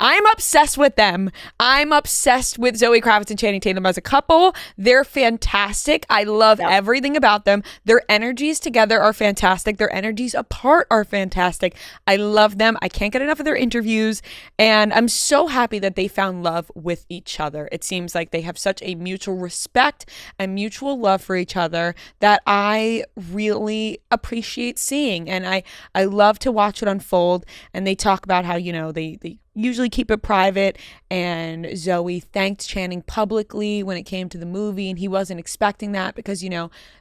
I'm obsessed with them. I'm obsessed with Zoe Kravitz and Channing Tatum as a couple. They're fantastic. I love everything about them. Their energies together are fantastic. Their energies apart are fantastic. I love them. I can't get enough of their interviews. And I'm so happy that they found love with each other. It seems like they have such a mutual respect and mutual love for each other that I really appreciate seeing. And I love to watch it unfold. And they talk about how, they usually keep it private, and Zoe thanked Channing publicly when it came to the movie, and he wasn't expecting that because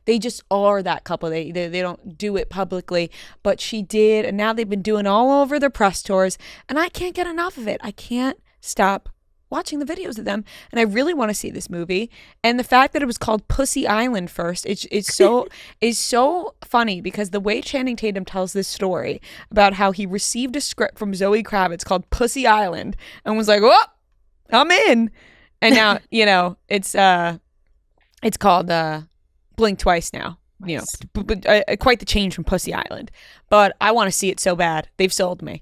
they just are that couple. They don't do it publicly, but she did, and now they've been doing all over their press tours, and I can't get enough of it. I can't stop watching the videos of them, and I really want to see this movie. And the fact that it was called Pussy Island first, it's so funny because the way Channing Tatum tells this story about how he received a script from Zoe Kravitz called Pussy Island and was like, "Oh, I'm in," and now it's called Blink Twice now. Quite the change from Pussy Island, but I want to see it so bad. They've sold me.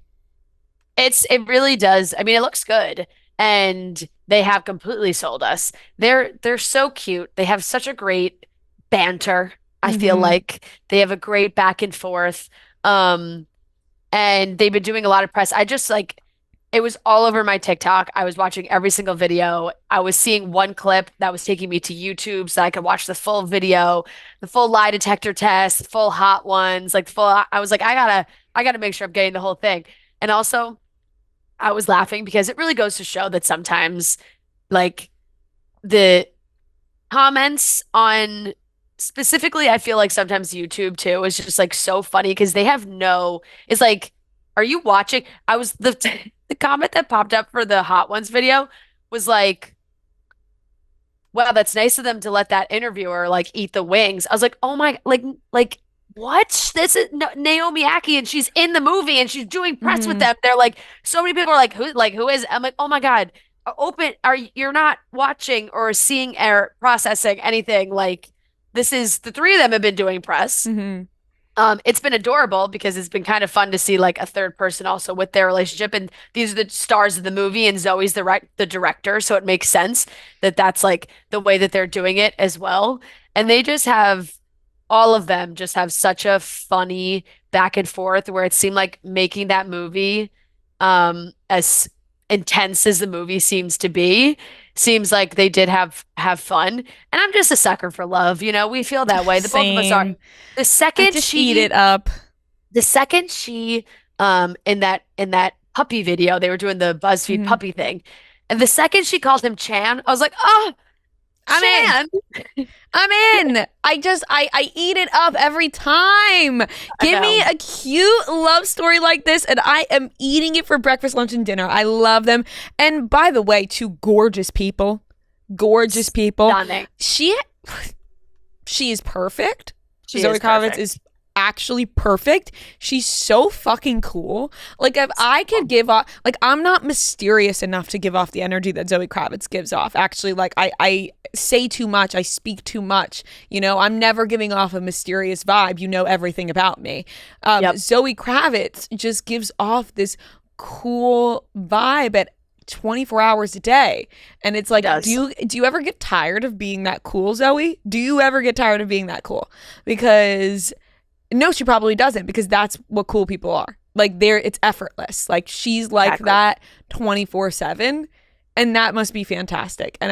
It really does. I mean, it looks good. And they have completely sold us. They're so cute. They have such a great banter. I feel like they have a great back and forth. And they've been doing a lot of press. It was all over my TikTok. I was watching every single video. I was seeing one clip that was taking me to YouTube so I could watch the full video, the full lie detector test, the full hot ones, I was like, I gotta make sure I'm getting the whole thing. And also, I was laughing because it really goes to show that sometimes, the comments on specifically, I feel like sometimes YouTube too is just so funny because they have it's like, are you watching? The comment that popped up for the Hot Ones video was like, wow, that's nice of them to let that interviewer eat the wings. I was like, oh my, what? This is Naomi Ackie, and she's in the movie, and she's doing press with them. They're so many people are who is? I'm like, oh my God, you're not watching or seeing or processing anything. This is the three of them have been doing press. It's been adorable because it's been kind of fun to see a third person also with their relationship, and these are the stars of the movie, and Zoe's the director, so it makes sense that that's the way that they're doing it as well. And they just have. All of them just have such a funny back and forth where it seemed like making that movie as intense as the movie seems to be, seems like they did have fun. And I'm just a sucker for love. We feel that way. The both of us are. The second just eat it up. The second she in that puppy video, they were doing the BuzzFeed puppy thing. And the second she called him Chan, I was like, oh, I'm in. I eat it up every time. Give me a cute love story like this, and I am eating it for breakfast, lunch, and dinner. I love them. And by the way, two gorgeous people. Stunning. She is perfect. Zoe Kravitz is actually perfect. She's so fucking cool. If I could give off, I'm not mysterious enough to give off the energy that Zoe Kravitz gives off. Actually, I say too much. I speak too much. I'm never giving off a mysterious vibe. You know everything about me. Zoe Kravitz just gives off this cool vibe at 24 hours a day. And it's do you ever get tired of being that cool, Zoe? Do you ever get tired of being that cool? Because no, she probably doesn't, because that's what cool people are. It's effortless. She's exactly. That 24/7, and that must be fantastic. And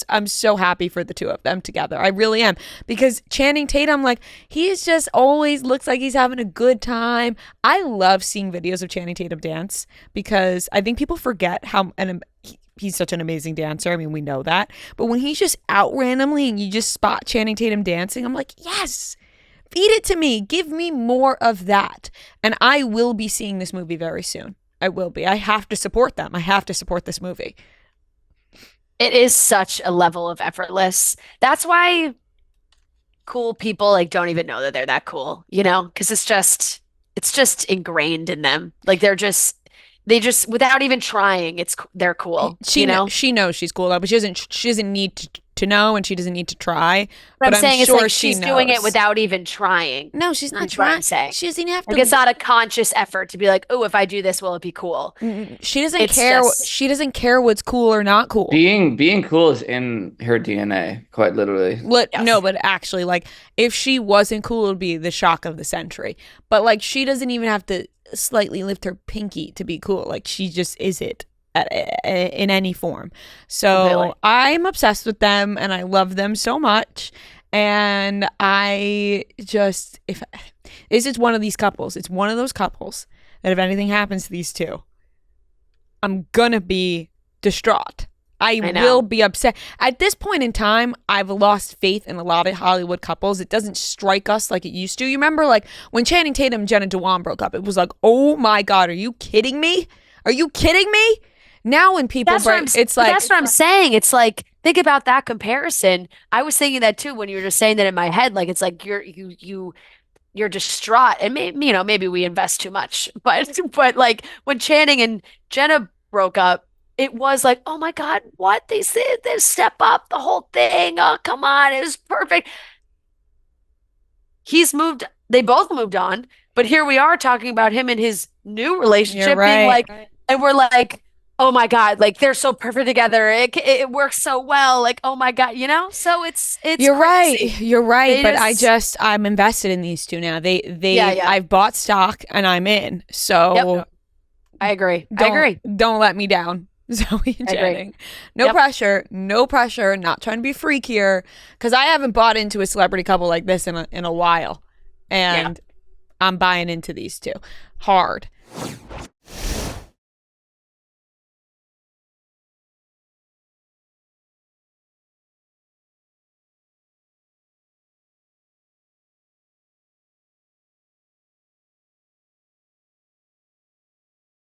I'm so happy for the two of them together. I really am, because Channing Tatum, he's just always looks like he's having a good time. I love seeing videos of Channing Tatum dance because I think people forget he's such an amazing dancer. I mean, we know that, but when he's just out randomly and you just spot Channing Tatum dancing, I'm like, yes. Feed it to me. Give me more of that. And I will be seeing this movie very soon. I will be. I have to support them. I have to support this movie. It is such a level of effortless. That's why cool people don't even know that they're that cool, because it's just ingrained in them. They just without even trying, they're cool. She knows she's cool, but she doesn't need to to know and she doesn't need to try. What But I'm saying is sure like she's doing it knows. without even trying. No, she's not That's what trying. I'm saying. She doesn't even have Like to. it's not a conscious effort to be like, oh, if I do this, will it be cool? She doesn't It's care. just She doesn't care what's cool or not cool. Being cool is in her DNA, quite literally. No, but actually, like, if she wasn't cool, it would be the shock of the century. But like, she doesn't even have to slightly lift her pinky to be cool. Like, she just is it in any form. So Completely. I'm obsessed with them, and I love them so much. And I just, if this is one of these couples, it's one of those couples that if anything happens to these two, I'm gonna be distraught. I will be upset. At this point in time, I've lost faith in a lot of Hollywood couples. It doesn't strike us like it used to. You remember, like, when Channing Tatum and Jenna Dewan broke up, it was like, oh my God, are you kidding me? Are you kidding me? Now when people break, it's like... That's what I'm saying. It's like, think about that comparison. I was thinking that too when you were just saying that in my head. Like, it's like you're distraught. And maybe we invest too much. But like when Channing and Jenna broke up, it was like, oh my God, what? They said they step up the whole thing. Oh, come on. It was perfect. They both moved on, but here we are talking about him and his new relationship being like, and we're like, oh my God, like they're so perfect together. It works so well. Like, oh my God, So it's You're crazy. right. You're right. But I'm invested in these two now. I've bought stock and I'm in. So Yep. I agree. I agree. Don't let me down. Zoe and Channing. No pressure. No pressure. Not trying to be freak here. Because I haven't bought into a celebrity couple like this in a while. And I'm buying into these two. Hard.